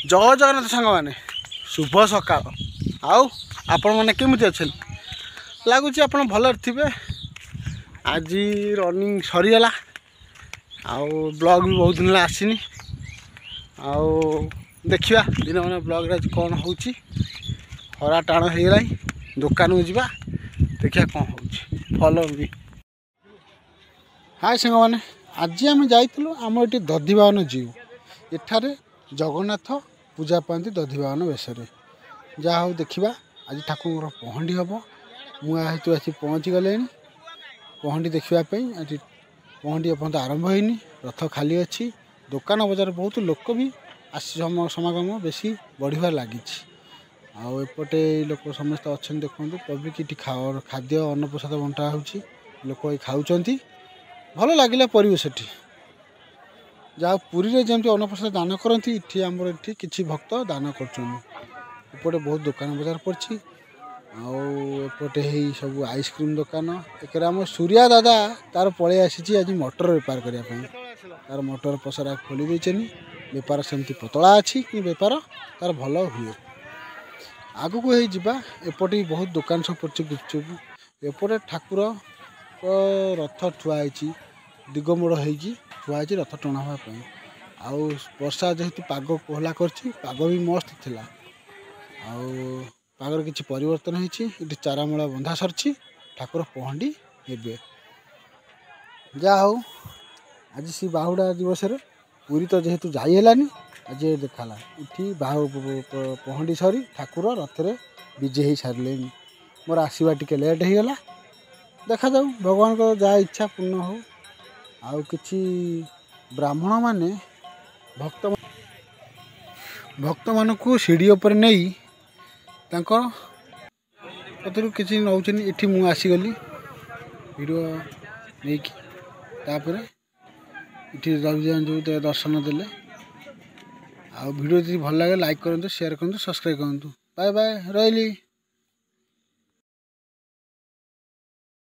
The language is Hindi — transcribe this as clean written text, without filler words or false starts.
जय जगन्नाथ सांग मैंने शुभ सकाल आउ आपण मैंने केमती अच्छे लगुच आप भल थे। आज रनिंग सरीगला आउ ब्लॉग भी बहुत दिन आसनी आउ देखा दिन मैंने ब्लॉग आज कौन हो खरा टाण हो गला दुकान को जा देखा कौन हो फॉलो भी। हाय सांग मैंने आज आम जाइलु आम ये दधिवाहन जीव एठारे जगन्नाथ पूजा पाती दधिवाहन बेसरे जहा हो देखा आज ठाकुर पहंडी हम मुझे आसी पहुँची गले पहंडी देखापी आज पहंडी एपर्त आरंभ होनी रथ खाली अच्छी दुकान बजार बहुत लोक भी समागम बेसी बढ़िबार लगी आउपटे लोक समस्त अच्छा देखते पब्लिक ये खाद्य अन्न प्रसाद बंटा हो लोक खाऊँ भल लगे परिवेश जहाँ पुरी रे जमी अन्नप्रसाद दान करती इठी आमर इठी किछि भक्त दान करपटे बहुत दुकान बजार पड़ी आउपटे सब आइसक्रीम दुकान एक आम सूर्या दादा तार पलि आसी आज मटर बेपार करने तार मटर पसरा खोली देचनी बेपार सेमती पतला अच्छी कि बेपार तार भल हुए आगु को जा एपटे बहुत दुकान सब पड़ी गुपचुप एपटे ठाकुर रथ ठुआई दिगमोड़ होई रथ टणावाई आउ वर्षा जेहेतु पाग कोहला पाग भी मस्त थिला आउ पागर किसी परिवर्तन होती चारामूला बंधा सरछि ठाकुर पहंडी हेबे जा हो आज सी बाहुड़ा दिवस पुरी तो जेहेतु जाइलानी आज देखाला इठी पहंडी सरी ठाकुर रथरे विजे हो सारे मोर आसवा टिके लेट हो गला देखा जाऊ भगवान को जहाँ इच्छा पूर्ण हो आउ किछि ब्राह्मण माने भक्त मान को सीढ़ी पर नहीं कतरू किसी नौचन इठी मु आसीगली वीडियो नहीं तापर इठी रविजान जो दर्शन देले आ वीडियो यदि भल लगे लाइक करूँ शेयर करूँ सब्सक्राइब करूँ बाय बाय रही।